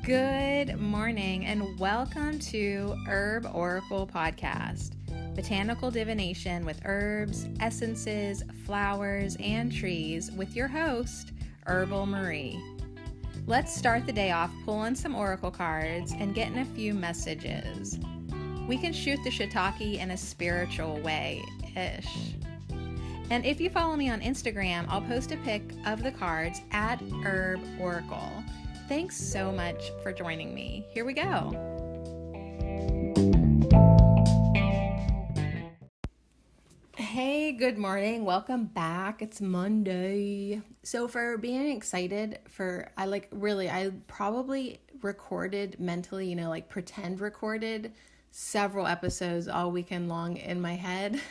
Good morning and welcome to Herb Oracle Podcast, botanical divination with herbs, essences, flowers, and trees with your host, Herbal Marie. Let's start the day off pulling some oracle cards and getting a few messages. We can shoot the shiitake in a spiritual way-ish. And if you follow me on Instagram, I'll post a pic of the cards at Herb Oracle. Thanks so much for joining me. Here we go. Hey, good morning. Welcome back. It's Monday. So for being excited I probably recorded mentally, pretend recorded several episodes all weekend long in my head.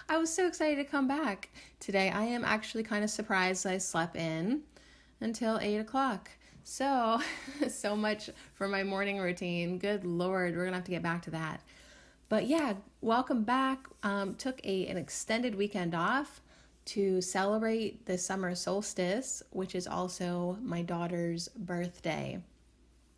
I was so excited to come back today. I am actually kind of surprised I slept in until 8 o'clock. So much for my morning routine. Good Lord, we're going to have to get back to that. But yeah, welcome back. Took an extended weekend off to celebrate the summer solstice, which is also my daughter's birthday.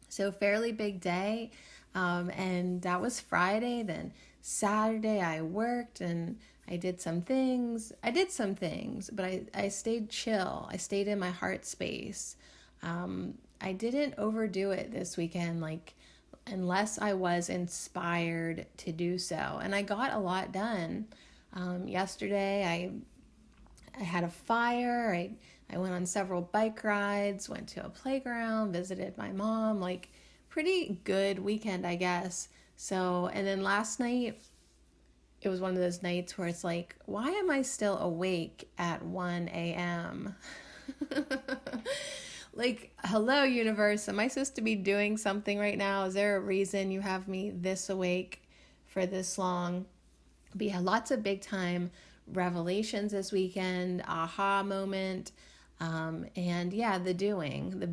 So fairly big day. And that was Friday. Then Saturday I worked and I did some things, but I stayed chill. I stayed in my heart space. I didn't overdo it this weekend, unless I was inspired to do so. And I got a lot done. Yesterday, I had a fire. I went on several bike rides, went to a playground, visited my mom, pretty good weekend, I guess. So, and then last night, it was one of those nights where it's why am I still awake at 1 a.m.? Hello, universe, am I supposed to be doing something right now? Is there a reason you have me this awake for this long? But yeah, lots of big time revelations this weekend, aha moment, and yeah, the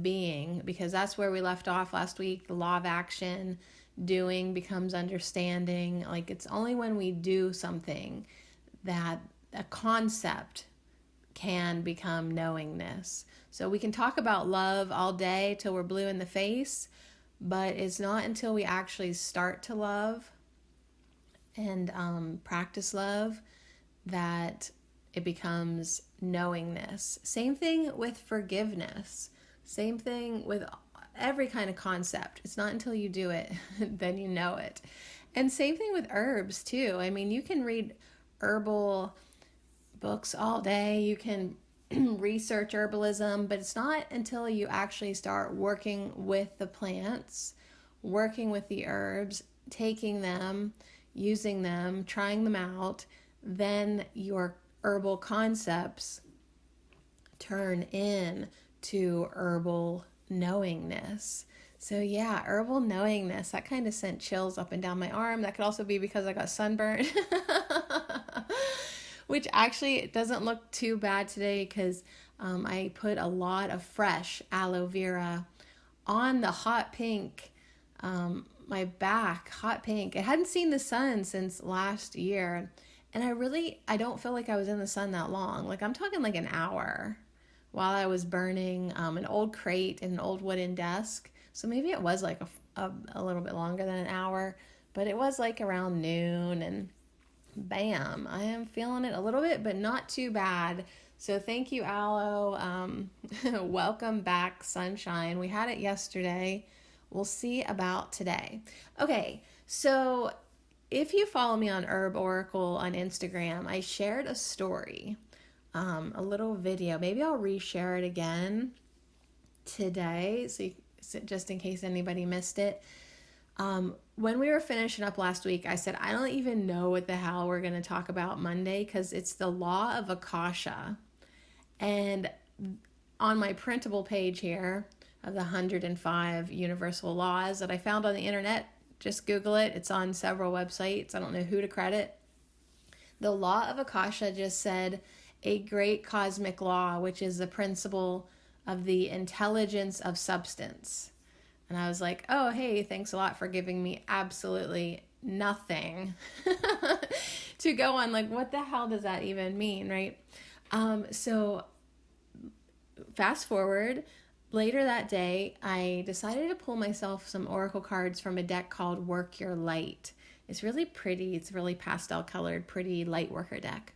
being, because that's where we left off last week. The law of action, doing becomes understanding. It's only when we do something that a concept can become knowingness. So we can talk about love all day till we're blue in the face, but it's not until we actually start to love and practice love that it becomes knowingness. Same thing with forgiveness. Same thing with every kind of concept. It's not until you do it, then you know it. And same thing with herbs too. I mean, you can read herbal books all day. You can research herbalism, but it's not until you actually start working with the plants, working with the herbs, taking them, using them, trying them out, then your herbal concepts turn into herbal knowingness. So yeah, herbal knowingness, that kind of sent chills up and down my arm. That could also be because I got sunburned. Which actually doesn't look too bad today because I put a lot of fresh aloe vera on the hot pink, my back, hot pink. It hadn't seen the sun since last year. And I don't feel like I was in the sun that long. I'm talking an hour while I was burning an old crate and an old wooden desk. So maybe it was a little bit longer than an hour, but it was around noon and bam, I am feeling it a little bit, but not too bad. So thank you, aloe. Welcome back, sunshine. We had it yesterday. We'll see about today. Okay, so if you follow me on Herb Oracle on Instagram, I shared a story, a little video. Maybe I'll reshare it again today, so just in case anybody missed it. When we were finishing up last week, I said, I don't even know what the hell we're going to talk about Monday because it's the law of Akasha. And on my printable page here of the 105 universal laws that I found on the internet, just Google it. It's on several websites. I don't know who to credit. The law of Akasha just said a great cosmic law, which is the principle of the intelligence of substance. And I was like, oh, hey, thanks a lot for giving me absolutely nothing to go on. What the hell does that even mean, right? So fast forward, later that day, I decided to pull myself some oracle cards from a deck called Work Your Light. It's really pretty. It's really pastel colored, pretty light worker deck.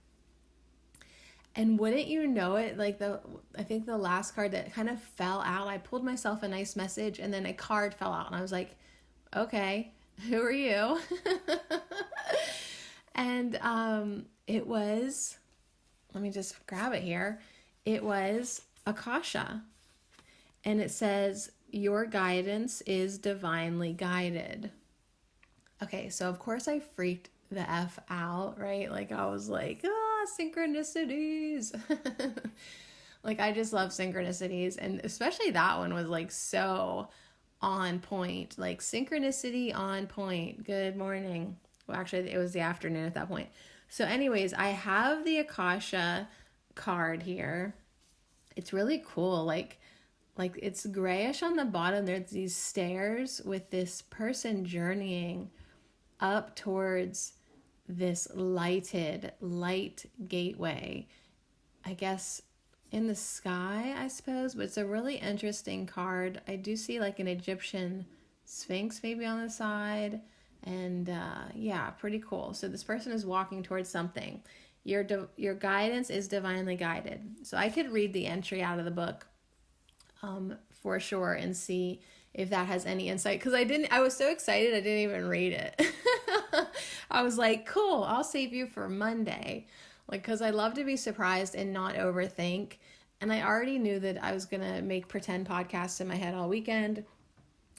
And wouldn't you know it, I think the last card that kind of fell out, I pulled myself a nice message and then a card fell out and I was like, okay, who are you? And it was, let me just grab it here. It was Akasha. And it says, your guidance is divinely guided. Okay, so of course I freaked the F out, right? Like I was like, synchronicities. Like I just love synchronicities. And especially that one was like so on point. Like synchronicity on point. Good morning. Well, actually it was the afternoon at that point. So anyways, I have the Akasha card here. It's really cool. Like it's grayish on the bottom. There's these stairs with this person journeying up towards this light gateway, I guess in the sky, I suppose, but it's a really interesting card. I do see like an Egyptian sphinx maybe on the side, and yeah, pretty cool. So this person is walking towards something. Your guidance is divinely guided. So I could read the entry out of the book for sure and see if that has any insight, because I was so excited I didn't even read it. I was like, cool, I'll save you for Monday, like, because I love to be surprised and not overthink. And I already knew that I was gonna make pretend podcasts in my head all weekend,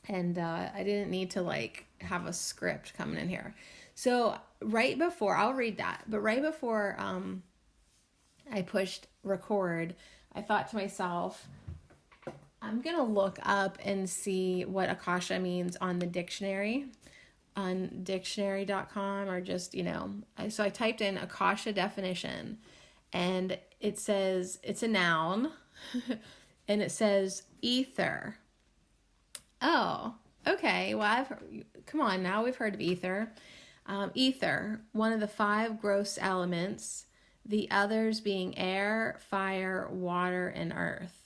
and I didn't need to like have a script coming in here. So right before, I'll read that, but right before I pushed record, I thought to myself, I'm going to look up and see what Akasha means on the dictionary, on dictionary.com, or just, so I typed in Akasha definition, and it says it's a noun, and it says ether. Oh, okay. Well, come on now, we've heard of ether. Ether, one of the 5 gross elements, the others being air, fire, water, and earth.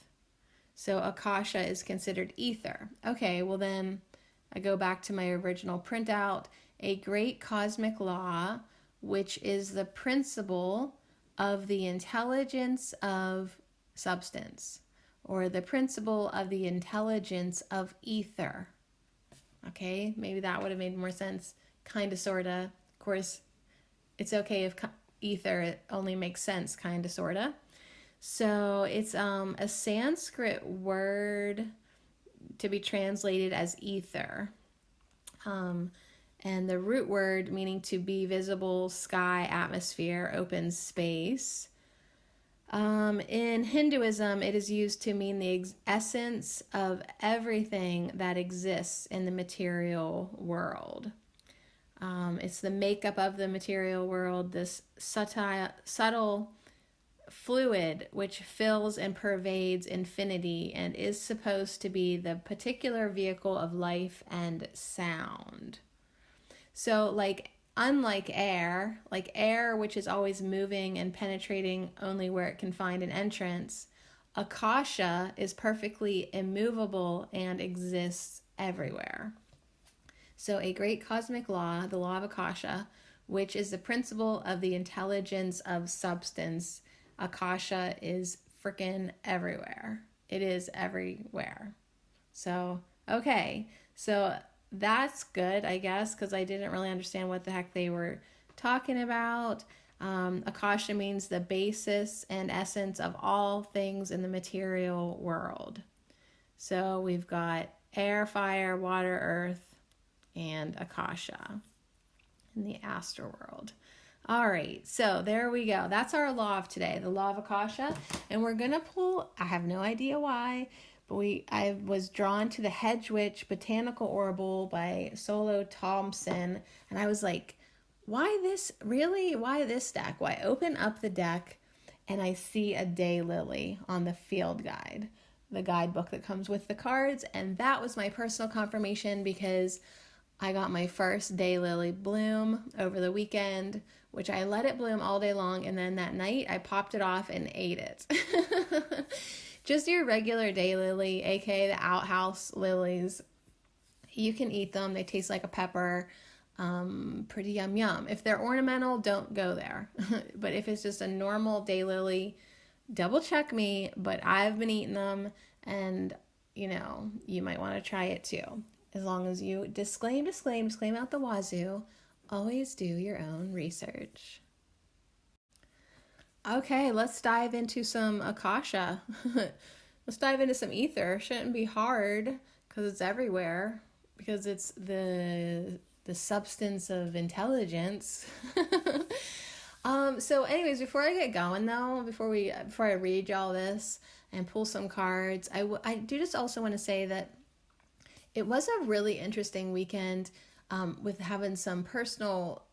So Akasha is considered ether. Okay, well then I go back to my original printout. A great cosmic law, which is the principle of the intelligence of substance, or the principle of the intelligence of ether. Okay, maybe that would have made more sense. Kind of, sort of. Of course, it's okay if ether only makes sense, kind of, sort of. So it's a Sanskrit word to be translated as ether. And the root word meaning to be visible, sky, atmosphere, open space. In Hinduism, it is used to mean the essence of everything that exists in the material world. It's the makeup of the material world, this subtle fluid which fills and pervades infinity and is supposed to be the particular vehicle of life and sound. So unlike air, which is always moving and penetrating only where it can find an entrance, Akasha is perfectly immovable and exists everywhere. So a great cosmic law, the law of Akasha, which is the principle of the intelligence of substance. Akasha is freaking everywhere. It is everywhere. So, okay. So that's good, I guess, because I didn't really understand what the heck they were talking about. Akasha means the basis and essence of all things in the material world. So we've got air, fire, water, earth, and Akasha in the astral world. All right, so there we go. That's our law of today, the law of Akasha. And we're going to pull, I have no idea why, but I was drawn to the Hedge Witch Botanical Orbital by Solo Thompson. And I was like, why this? Really? Why this deck? Well, I open up the deck and I see a daylily on the field guide, the guidebook that comes with the cards. And that was my personal confirmation, because I got my first daylily bloom over the weekend, which I let it bloom all day long, and then that night I popped it off and ate it. Just your regular daylily, aka the outhouse lilies. You can eat them. They taste like a pepper. Pretty yum. If they're ornamental, don't go there. But if it's just a normal daylily, double check me. But I've been eating them, and you might want to try it too. As long as you disclaim out the wazoo. Always do your own research. Okay, let's dive into some Akasha. Let's dive into some ether. Shouldn't be hard because it's everywhere. Because it's the substance of intelligence. So anyways, before I get going though, before I read y'all this and pull some cards, I do just also want to say that it was a really interesting weekend with having some personal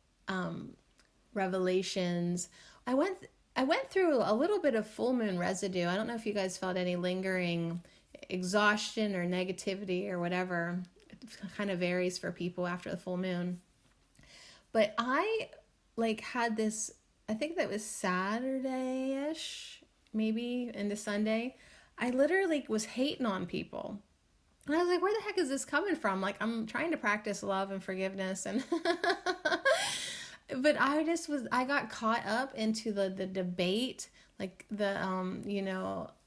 revelations. I went through a little bit of full moon residue. I don't know if you guys felt any lingering exhaustion or negativity or whatever. It kind of varies for people after the full moon. But I had this, I think that was Saturday-ish, maybe into Sunday. I literally was hating on people. And I was like, where the heck is this coming from? Like, I'm trying to practice love and forgiveness. And but I got caught up into the debate, like I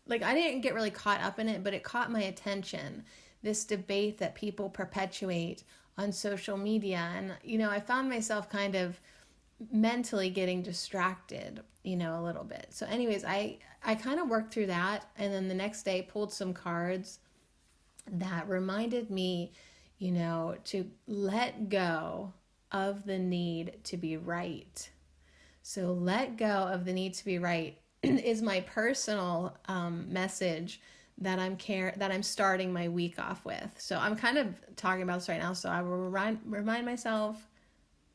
didn't get really caught up in it, but it caught my attention. This debate that people perpetuate on social media. And, I found myself kind of mentally getting distracted, a little bit. So anyways, I kind of worked through that. And then the next day pulled some cards that reminded me, to let go of the need to be right. So let go of the need to be right is my personal message that I'm starting my week off with. So I'm kind of talking about this right now. So I will remind myself,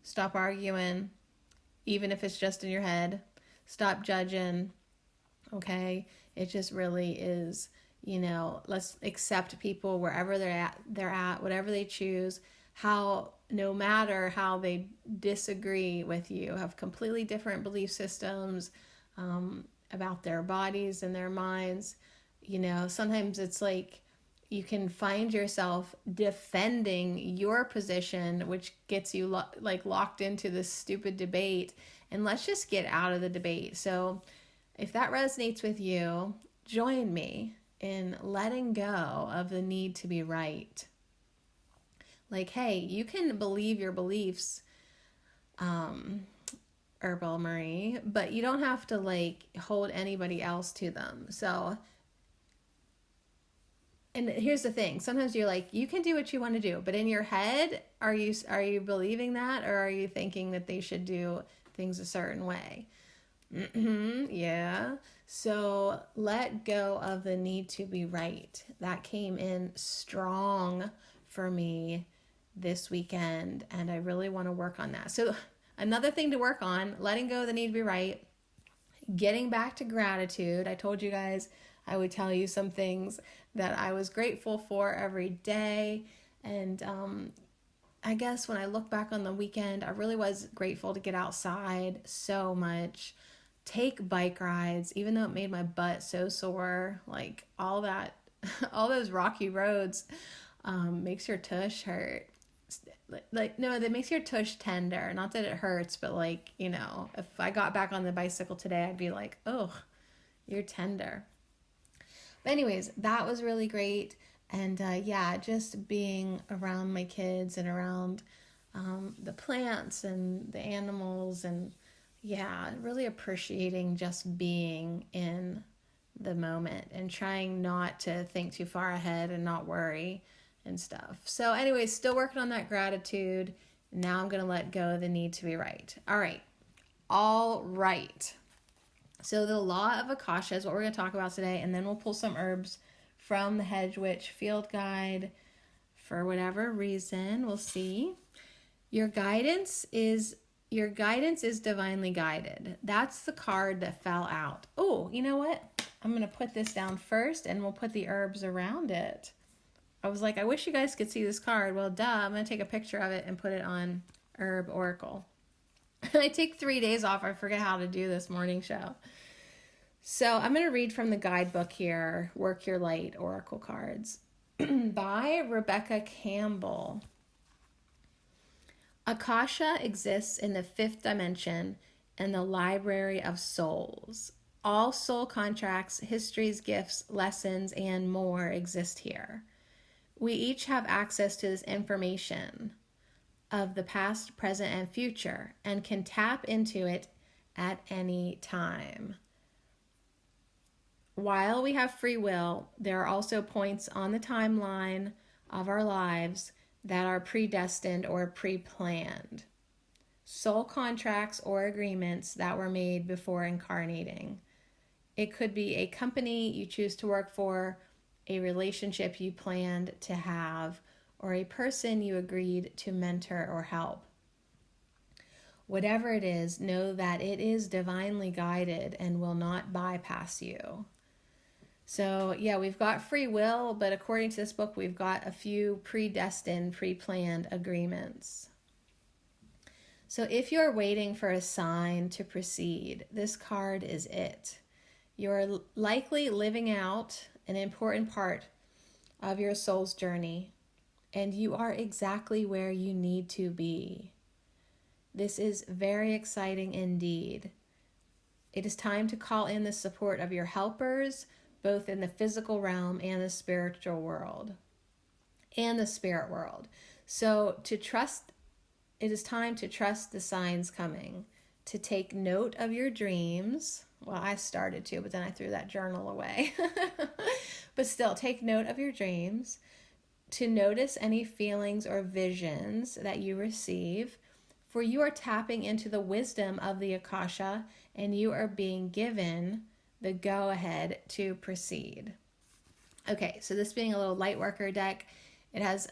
stop arguing, even if it's just in your head. Stop judging. Okay, it just really is. Let's accept people wherever they're at, whatever they choose. No matter how they disagree with you, have completely different belief systems about their bodies and their minds. Sometimes it's like you can find yourself defending your position, which gets you locked into this stupid debate. And let's just get out of the debate. So if that resonates with you, join me in letting go of the need to be right. Like, hey, you can believe your beliefs, Herbal Marie, but you don't have to hold anybody else to them. So, and here's the thing, sometimes you're like, you can do what you want to do, but in your head, are you believing that, or are you thinking that they should do things a certain way? Yeah. So let go of the need to be right. That came in strong for me this weekend, and I really want to work on that. So another thing to work on, letting go of the need to be right, getting back to gratitude. I told you guys I would tell you some things that I was grateful for every day. And I guess when I look back on the weekend, I really was grateful to get outside so much. Take bike rides, even though it made my butt so sore. All that, all those rocky roads makes your tush hurt. No, that makes your tush tender. Not that it hurts, but if I got back on the bicycle today, I'd be like, oh, you're tender. But anyways, that was really great. And just being around my kids and around the plants and the animals, and really appreciating just being in the moment and trying not to think too far ahead and not worry and stuff. So anyways, still working on that gratitude. Now I'm going to let go of the need to be right. All right. So the law of Akasha is what we're going to talk about today, and then we'll pull some herbs from the Hedge Witch Field Guide for whatever reason. We'll see. Your guidance is divinely guided. That's the card that fell out. Oh, you know what? I'm going to put this down first, and we'll put the herbs around it. I was like, I wish you guys could see this card. Well, duh, I'm going to take a picture of it and put it on Herb Oracle. I take 3 days off. I forget how to do this morning show. So I'm going to read from the guidebook here, Work Your Light Oracle cards by Rebecca Campbell. Akasha exists in the 5th dimension and the library of souls. All soul contracts, histories, gifts, lessons, and more exist here. We each have access to this information of the past, present, and future and can tap into it at any time. While we have free will, there are also points on the timeline of our lives that are predestined or pre-planned. Soul contracts or agreements that were made before incarnating. It could be a company you choose to work for, a relationship you planned to have, or a person you agreed to mentor or help. Whatever it is, know that it is divinely guided and will not bypass you. So yeah, we've got free will, but according to this book, we've got a few predestined, pre-planned agreements. So if you're waiting for a sign to proceed, this card is it. You're likely living out an important part of your soul's journey, and you are exactly where you need to be. This is very exciting indeed. It is time to call in the support of your helpers, both in the physical realm and the spiritual world, and the spirit world. So it is time to trust the signs coming, to take note of your dreams. Well, I started to, but then I threw that journal away. But still, take note of your dreams, to notice any feelings or visions that you receive, for you are tapping into the wisdom of the Akasha, and you are being given the go-ahead to proceed. Okay, so this being a little light worker deck, it has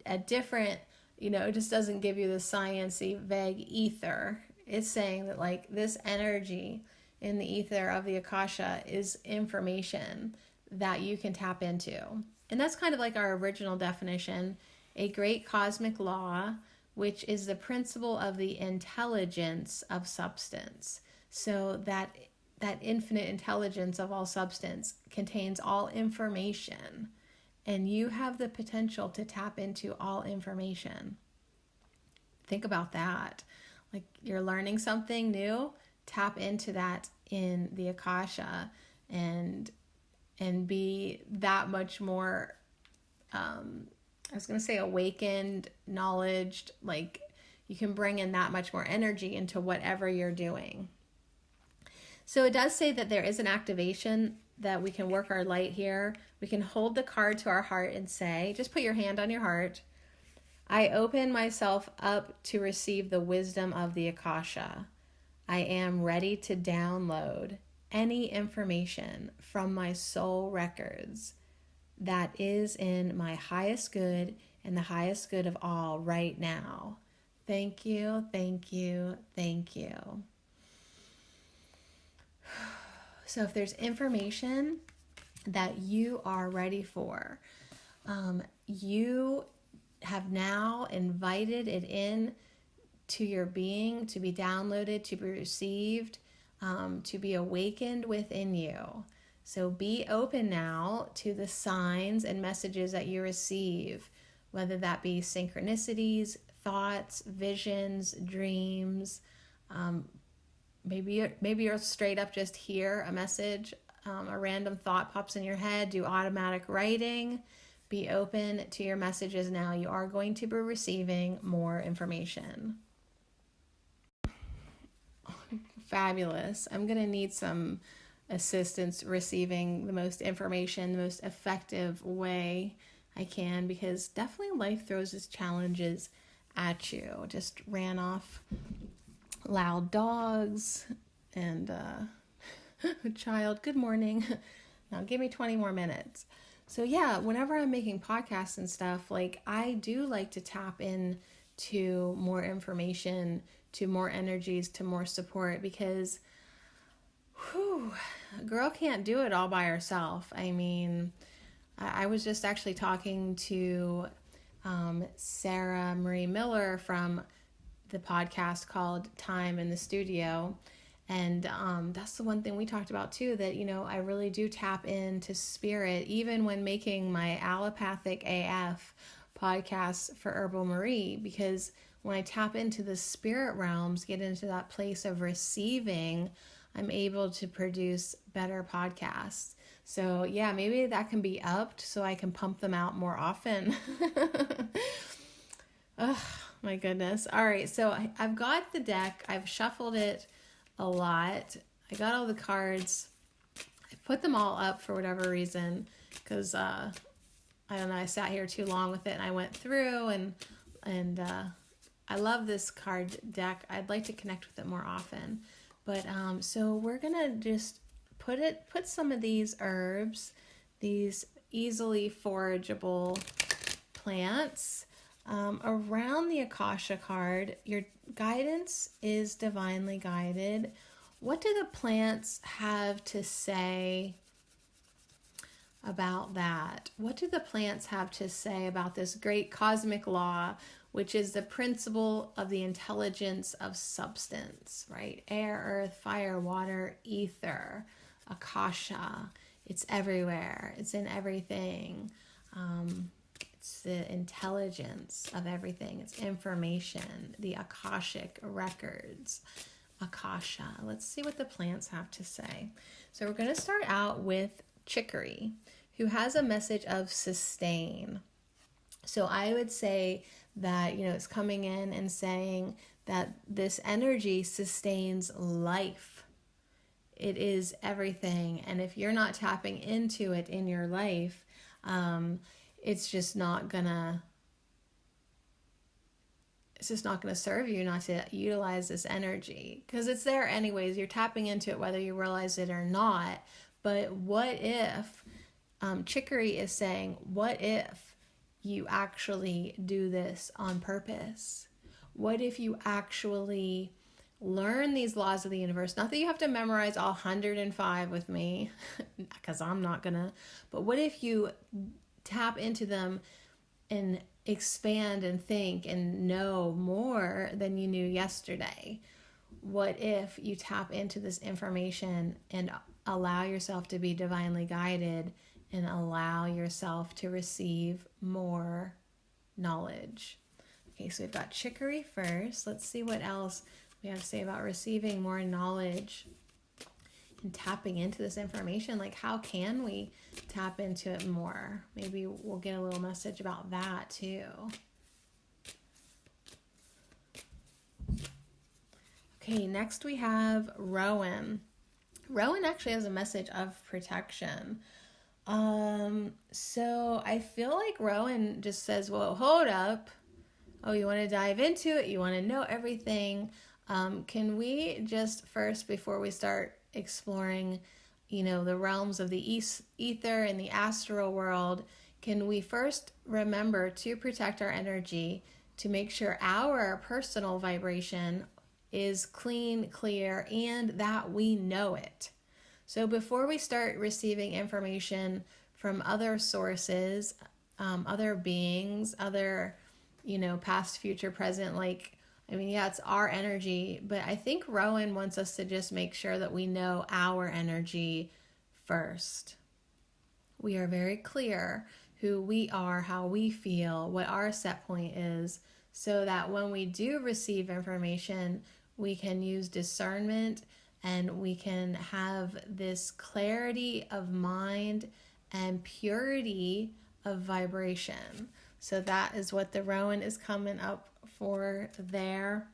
a different, it just doesn't give you the sciencey, vague ether. It's saying that like this energy in the ether of the Akasha is information that you can tap into. And that's kind of like our original definition, a great cosmic law, which is the principle of the intelligence of substance. So that infinite intelligence of all substance contains all information, and you have the potential to tap into all information. Think about that. Like you're learning something new, tap into that in the Akasha and be that much more, I was going to say awakened, knowledged, like you can bring in that much more energy into whatever you're doing. So it does say that there is an activation that we can work our light here. We can hold the card to our heart and say, just put your hand on your heart, I open myself up to receive the wisdom of the Akasha. I am ready to download any information from my soul records that is in my highest good and the highest good of all right now. Thank you, thank you, thank you. So if there's information that you are ready for, you have now invited it in to your being to be downloaded, to be received, to be awakened within you. So be open now to the signs and messages that you receive, whether that be synchronicities, thoughts, visions, dreams. Maybe you're straight up just hear a message, a random thought pops in your head, do automatic writing. Be open to your messages now. You are going to be receiving more information. Fabulous. I'm going to need some assistance receiving the most information, the most effective way I can, because definitely life throws its challenges at you. Just ran off loud dogs and a child. Good morning. Now give me 20 more minutes. So yeah, whenever I'm making podcasts and stuff, like I do like to tap in to more information, to more energies, to more support, because a girl can't do it all by herself. I mean, I was just actually talking to Sarah Marie Miller from the podcast called Time in the Studio. And that's the one thing we talked about too, that, I really do tap into spirit, even when making my allopathic AF podcast for Herbal Marie, because when I tap into the spirit realms, get into that place of receiving, I'm able to produce better podcasts. So yeah, maybe that can be upped so I can pump them out more often. Oh my goodness. All right, so I've got the deck. I've shuffled it a lot. I got all the cards. I put them all up for whatever reason because I don't know, I sat here too long with it and I went through and I love this card deck. I'd like to connect with it more often. But so we're gonna just put some of these herbs, these easily forageable plants, around the Akasha card. Your guidance is divinely guided. What do the plants have to say about that? What do the plants have to say about this great cosmic law, which is the principle of the intelligence of substance, right? Air, earth, fire, water, ether, Akasha. It's everywhere. It's in everything. It's the intelligence of everything. It's information, the Akashic records, Akasha. Let's see what the plants have to say. So we're going to start out with chicory, who has a message of sustain. So I would say that, it's coming in and saying that this energy sustains life. It is everything. And if you're not tapping into it in your life, it's just not gonna serve you not to utilize this energy, because it's there anyways. You're tapping into it whether you realize it or not. But what if chicory is saying, what if you actually do this on purpose? What if you actually learn these laws of the universe? Not that you have to memorize all 105 with me, because I'm not gonna, but what if you tap into them and expand and think and know more than you knew yesterday? What if you tap into this information and allow yourself to be divinely guided and allow yourself to receive more knowledge? Okay, so we've got chicory first. Let's see what else we have to say about receiving more knowledge and tapping into this information. Like, how can we tap into it more? Maybe we'll get a little message about that too. Okay, next we have Rowan. Rowan actually has a message of protection. So I feel like Rowan just says, well, hold up. Oh, you want to dive into it? You want to know everything? Can we just first, before we start exploring, the realms of the ether and the astral world, can we first remember to protect our energy, to make sure our personal vibration is clean, clear, and that we know it. So before we start receiving information from other sources, other beings, other, past, future, present, it's our energy, but I think Rowan wants us to just make sure that we know our energy first. We are very clear who we are, how we feel, what our set point is, so that when we do receive information, we can use discernment and we can have this clarity of mind and purity of vibration. So that is what the Rowan is coming up for there.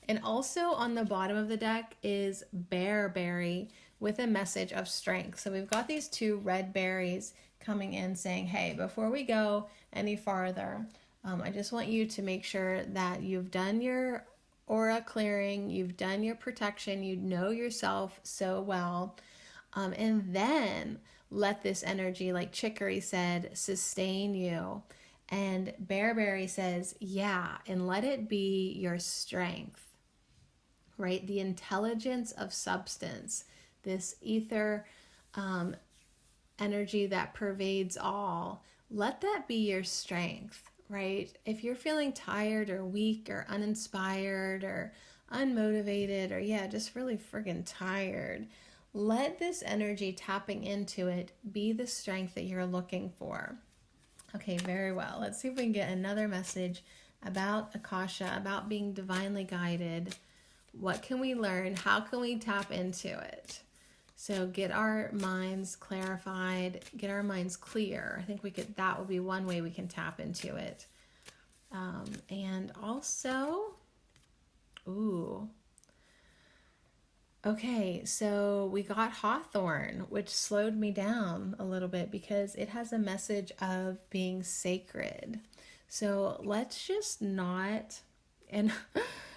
And also on the bottom of the deck is bearberry with a message of strength. So we've got these two red berries coming in saying, hey, before we go any farther, I just want you to make sure that you've done your aura clearing, you've done your protection, you know yourself so well, and then let this energy, like chicory said, sustain you. And bearberry says, yeah, and let it be your strength, right? The intelligence of substance, this ether energy that pervades all, let that be your strength, right? If you're feeling tired or weak or uninspired or unmotivated or just really friggin' tired, let this energy tapping into it be the strength that you're looking for. Okay, very well. Let's see if we can get another message about Akasha, about being divinely guided. What can we learn? How can we tap into it? So get our minds clarified, get our minds clear. I think that would be one way we can tap into it. And also, okay, so we got Hawthorn, which slowed me down a little bit because it has a message of being sacred. So let's just not, and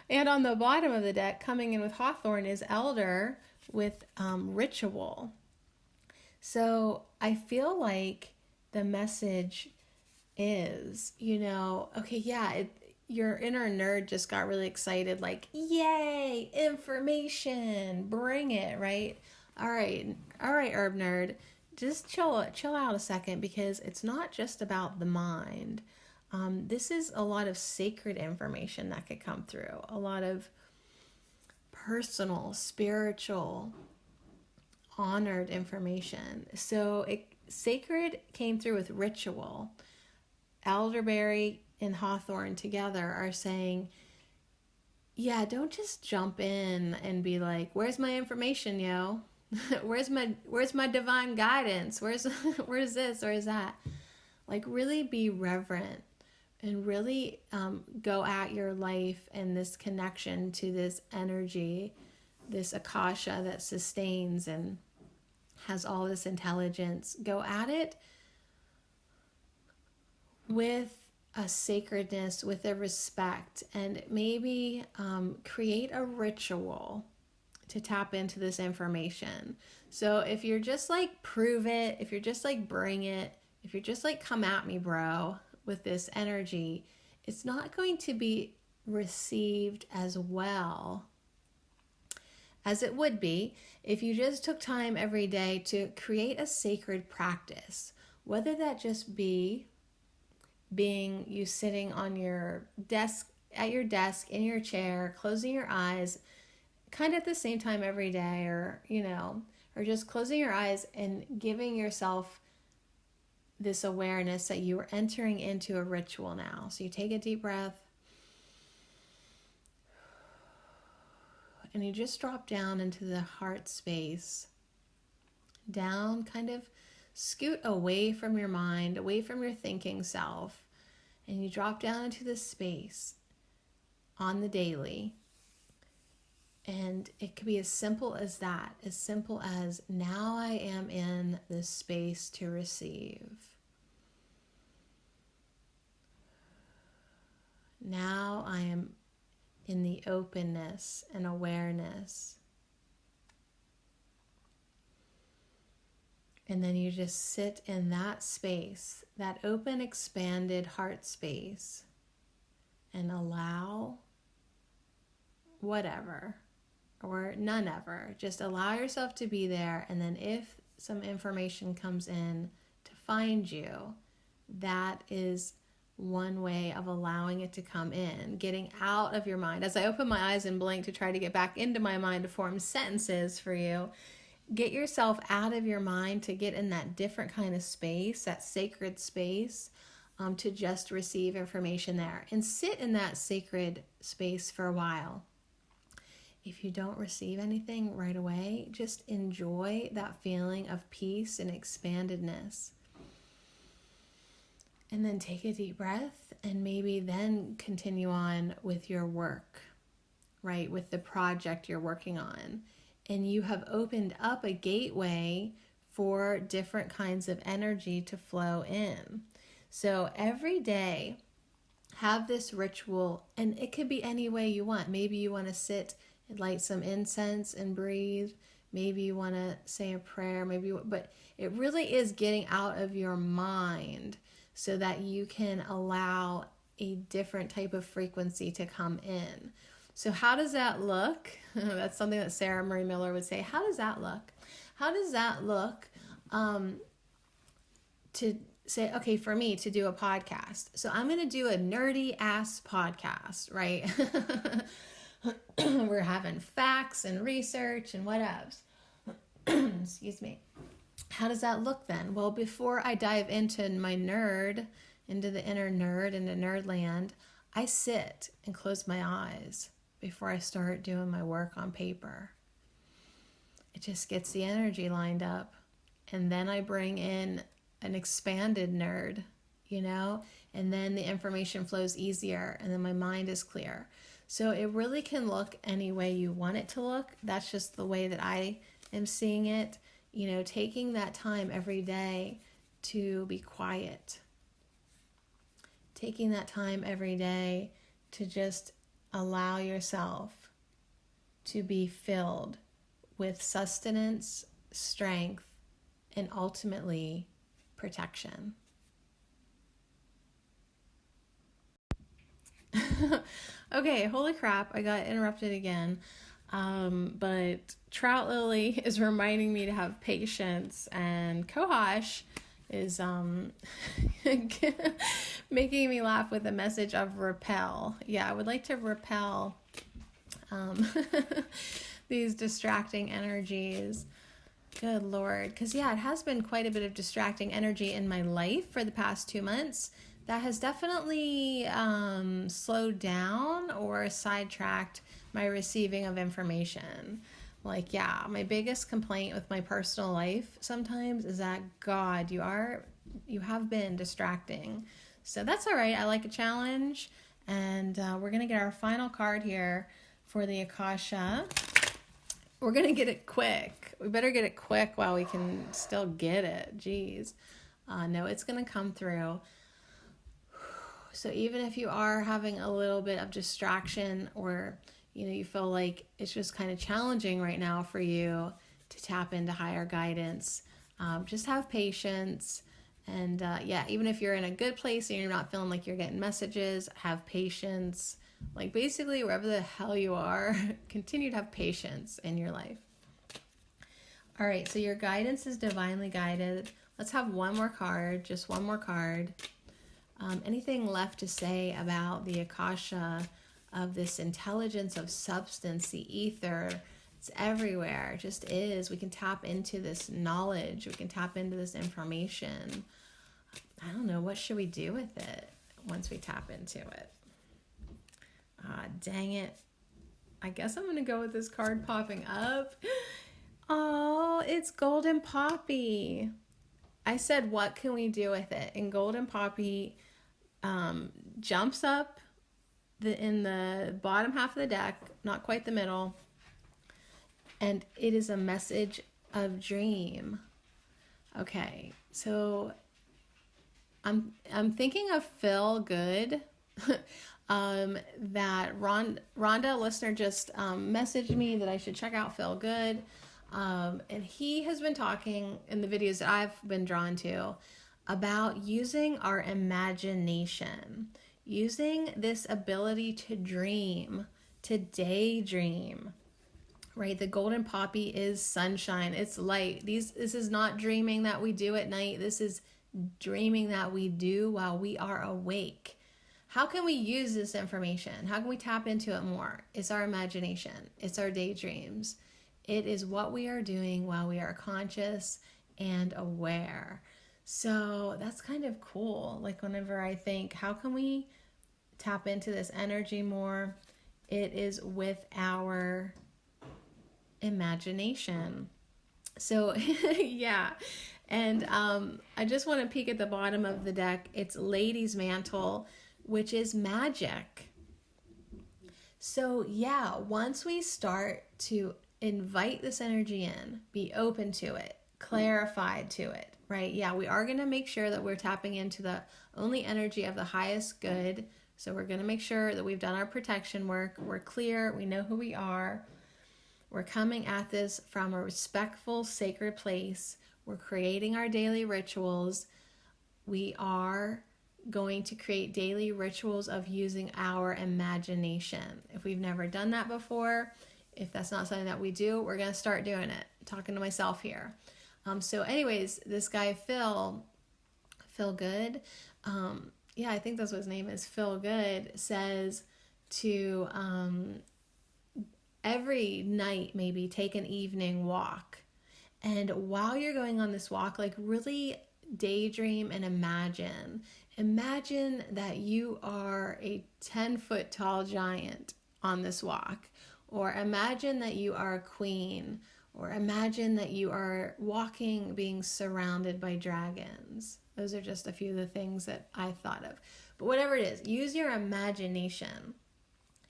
on the bottom of the deck, coming in with Hawthorn is Elder with ritual. So I feel like the message is, your inner nerd just got really excited, like, yay, information, bring it, right? All right, herb nerd, just chill out a second, because it's not just about the mind. This is a lot of sacred information that could come through, a lot of personal, spiritual, honored information. So sacred came through with ritual. Elderberry and Hawthorn together are saying, don't just jump in and be like, where's my information, yo? where's my divine guidance? Where's this? Where's that? Like, really be reverent and really go at your life and this connection to this energy, this Akasha that sustains and has all this intelligence. Go at it with a sacredness, with a respect, and maybe create a ritual to tap into this information. So if you're just like, prove it, if you're just like, bring it, if you're just like, come at me, bro, with this energy, it's not going to be received as well as it would be if you just took time every day to create a sacred practice, whether that just be being you sitting on your desk, at your desk, in your chair, closing your eyes kind of at the same time every day, or just closing your eyes and giving yourself this awareness that you are entering into a ritual now. So you take a deep breath and you just drop down into the heart space, down, kind of scoot away from your mind, away from your thinking self, and you drop down into this space on the daily. And it could be as simple as that, as simple as, now I am in this space to receive. Now I am in the openness and awareness. And then you just sit in that space, that open, expanded heart space, and allow whatever or none ever. Just allow yourself to be there. And then if some information comes in to find you, that is one way of allowing it to come in, getting out of your mind. As I open my eyes and blink to try to get back into my mind to form sentences for you, get yourself out of your mind to get in that different kind of space, that sacred space, to just receive information there. And sit in that sacred space for a while. If you don't receive anything right away, just enjoy that feeling of peace and expandedness. And then take a deep breath and maybe then continue on with your work, right? With the project you're working on. And you have opened up a gateway for different kinds of energy to flow in. So every day, have this ritual, and it could be any way you want. Maybe you want to sit and light some incense and breathe. Maybe you want to say a prayer. But it really is getting out of your mind so that you can allow a different type of frequency to come in. So how does that look? That's something that Sarah Marie Miller would say. How does that look? How does that look? to say, okay, for me to do a podcast. So I'm going to do a nerdy ass podcast, right? We're having facts and research and whatevs. Excuse me. How does that look then? Well, before I dive into my nerd, into the inner nerd, into nerdland, I sit and close my eyes before I start doing my work on paper. It just gets the energy lined up. And then I bring in an expanded nerd, and then the information flows easier, and then my mind is clear. So it really can look any way you want it to look. That's just the way that I am seeing it. Taking that time every day to be quiet. Taking that time every day to just allow yourself to be filled with sustenance, strength, and ultimately protection. Okay, holy crap, I got interrupted again. But Trout Lily is reminding me to have patience, and Kohash is making me laugh with a message of repel. Yeah, I would like to repel these distracting energies. Good Lord. Because, it has been quite a bit of distracting energy in my life for the past 2 months. That has definitely slowed down or sidetracked my receiving of information. My biggest complaint with my personal life sometimes is that, God, you have been distracting. So that's all right. I like a challenge. And we're going to get our final card here for the Akasha. We're going to get it quick. We better get it quick while we can still get it. Jeez. No, it's going to come through. So even if you are having a little bit of distraction, or, you feel like it's just kind of challenging right now for you to tap into higher guidance, just have patience. And even if you're in a good place and you're not feeling like you're getting messages, have patience. Basically, wherever the hell you are, continue to have patience in your life. All right, so your guidance is divinely guided. Let's have one more card, just one more card. Anything left to say about the Akasha, of this intelligence of substance, the ether? It's everywhere. It just is. We can tap into this knowledge. We can tap into this information. I don't know. What should we do with it once we tap into it? Dang it. I guess I'm going to go with this card popping up. Oh, it's Golden Poppy. I said, what can we do with it? And Golden Poppy jumps up in the bottom half of the deck, not quite the middle. And it is a message of dream. Okay, so I'm thinking of Feel Good. That Rhonda listener just messaged me that I should check out Feel Good. And he has been talking in the videos that I've been drawn to about using our imagination, using this ability to dream, to daydream, right? The golden poppy is sunshine. It's light. This is not dreaming that we do at night. This is dreaming that we do while we are awake. How can we use this information? How can we tap into it more? It's our imagination. It's our daydreams. It is what we are doing while we are conscious and aware. So that's kind of cool. Like whenever I think, how can we tap into this energy more? It is with our imagination. So yeah. And I just want to peek at the bottom of the deck. It's Lady's Mantle, which is magic. So yeah, once we start to invite this energy in, be open to it, clarified to it, right? Yeah, we are going to make sure that we're tapping into the only energy of the highest good. So we're going to make sure that we've done our protection work. We're clear. We know who we are. We're coming at this from a respectful, sacred place. We're creating our daily rituals. We are going to create daily rituals of using our imagination. If we've never done that before, if that's not something that we do, we're going to start doing it. I'm talking to myself here. So anyways, this guy, Phil, Feel Good. Yeah, I think that's what his name is. Feel Good says to every night maybe take an evening walk. And while you're going on this walk, like really daydream and imagine. Imagine that you are a 10-foot tall giant on this walk. Or imagine that you are a queen. Or imagine that you are walking, being surrounded by dragons. Those are just a few of the things that I thought of. But whatever it is, use your imagination.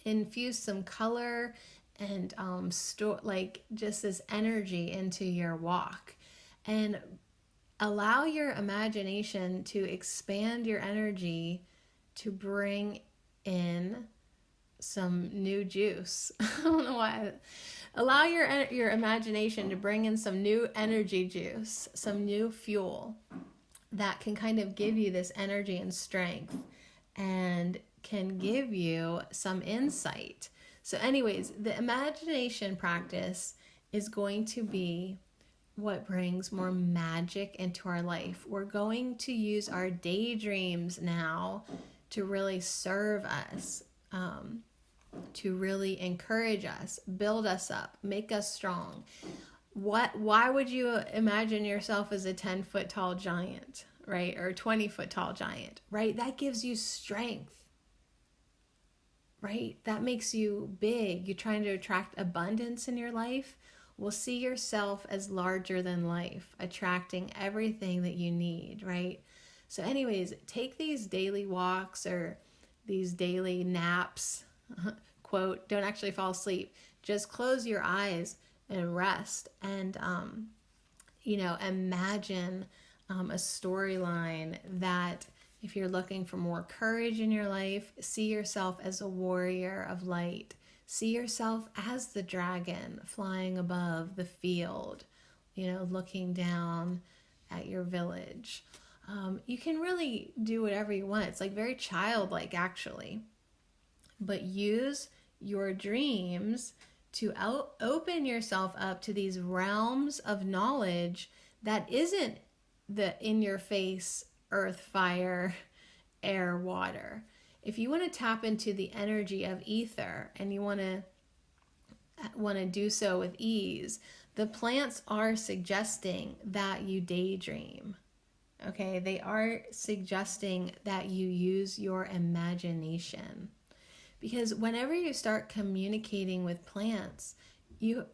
Infuse some color and like just this energy into your walk. And allow your imagination to expand your energy to bring in some new juice. I don't know why. Allow your imagination to bring in some new energy juice, some new fuel that can kind of give you this energy and strength and can give you some insight. So anyways, the imagination practice is going to be what brings more magic into our life. We're going to use our daydreams now to really serve us, to really encourage us, build us up, make us strong. Why would you imagine yourself as a 10-foot tall giant, right? Or a 20-foot tall giant, right? That gives you strength, right? That makes you big. You're trying to attract abundance in your life. Well, see yourself as larger than life, attracting everything that you need, right? So anyways, take these daily walks or these daily naps, quote, don't actually fall asleep. Just close your eyes and rest and, imagine a storyline that if you're looking for more courage in your life, see yourself as a warrior of light. See yourself as the dragon flying above the field, looking down at your village. You can really do whatever you want. It's like very childlike, actually. But use your dreams to open yourself up to these realms of knowledge that isn't the in-your-face earth, fire, air, water. If you want to tap into the energy of ether and you want to do so with ease, the plants are suggesting that you daydream. Okay, they are suggesting that you use your imagination. Because whenever you start communicating with plants, you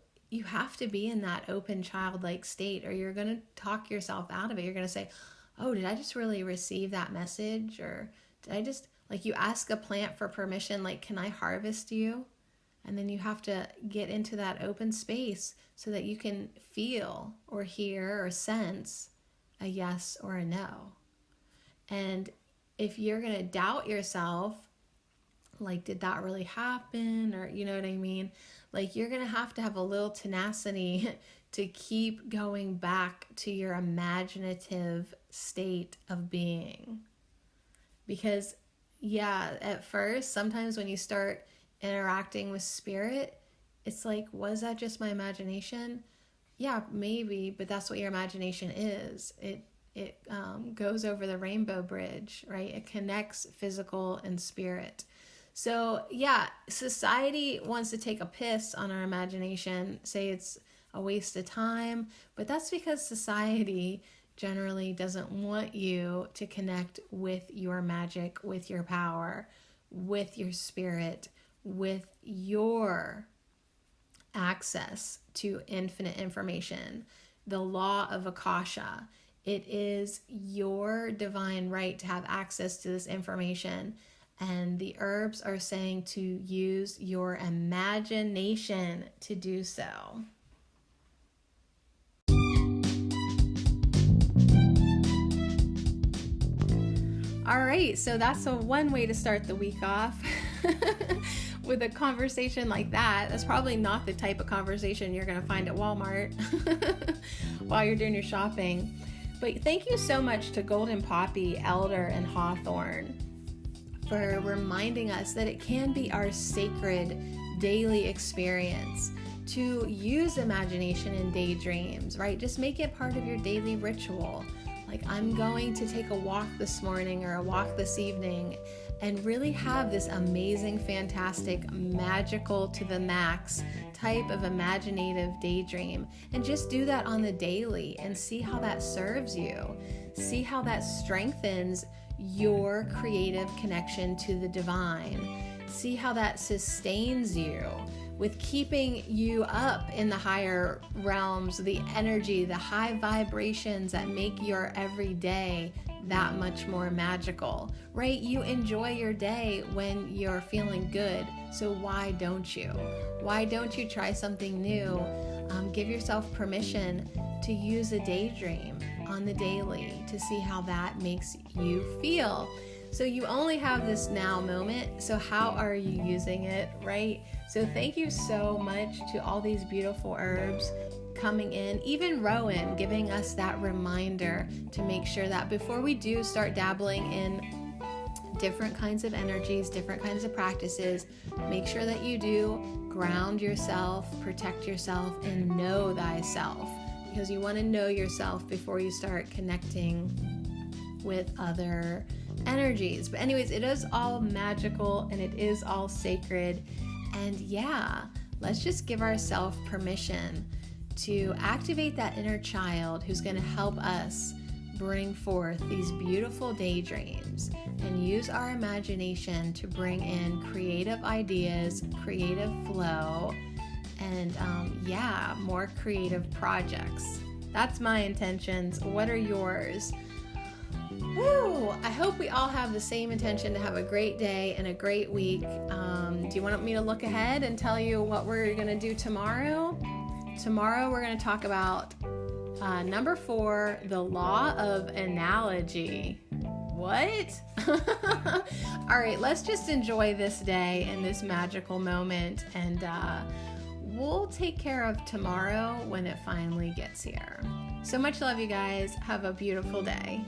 have to be in that open childlike state or you're going to talk yourself out of it. You're going to say, oh, did I just really receive that message? Or did I just, like you ask a plant for permission, like, can I harvest you? And then you have to get into that open space so that you can feel or hear or sense a yes or a no. And if you're going to doubt yourself, like, did that really happen? Or, you know what I mean? Like, you're going to have a little tenacity to keep going back to your imaginative state of being. Because, yeah, at first, sometimes when you start interacting with spirit, it's like, was that just my imagination? Yeah, maybe, but that's what your imagination is. It goes over the rainbow bridge, right? It connects physical and spirit. So yeah, society wants to take a piss on our imagination, say it's a waste of time, but that's because society generally doesn't want you to connect with your magic, with your power, with your spirit, with your access to infinite information. The law of Akasha. It is your divine right to have access to this information. And the herbs are saying to use your imagination to do so. All right, so that's one way to start the week off. With a conversation like that. That's probably not the type of conversation you're going to find at Walmart while you're doing your shopping. But thank you so much to Golden Poppy, Elder, and Hawthorn for reminding us that it can be our sacred daily experience to use imagination and daydreams, right? Just make it part of your daily ritual. Like, I'm going to take a walk this morning or a walk this evening and really have this amazing, fantastic, magical to the max type of imaginative daydream. And just do that on the daily and see how that serves you. See how that strengthens your creative connection to the divine. See how that sustains you with keeping you up in the higher realms, the energy, the high vibrations that make your everyday that much more magical, right? You enjoy your day when you're feeling good. So why don't you? Why don't you try something new? Give yourself permission to use a daydream on the daily to see how that makes you feel. So you only have this now moment, so how are you using it, right? So thank you so much to all these beautiful herbs coming in, even Rowan giving us that reminder to make sure that before we do start dabbling in different kinds of energies, different kinds of practices, make sure that you do ground yourself, protect yourself, and know thyself, because you want to know yourself before you start connecting with other energies. But anyways, it is all magical and it is all sacred. And yeah, let's just give ourselves permission to activate that inner child who's going to help us bring forth these beautiful daydreams and use our imagination to bring in creative ideas, creative flow, and more creative projects. That's my intentions. What are yours? Woo! I hope we all have the same intention to have a great day and a great week. Do you want me to look ahead and tell you what we're going to do tomorrow? Tomorrow we're going to talk about number 4, the law of analogy. What? All right, let's just enjoy this day and this magical moment, and we'll take care of tomorrow when it finally gets here. So much love, you guys. Have a beautiful day.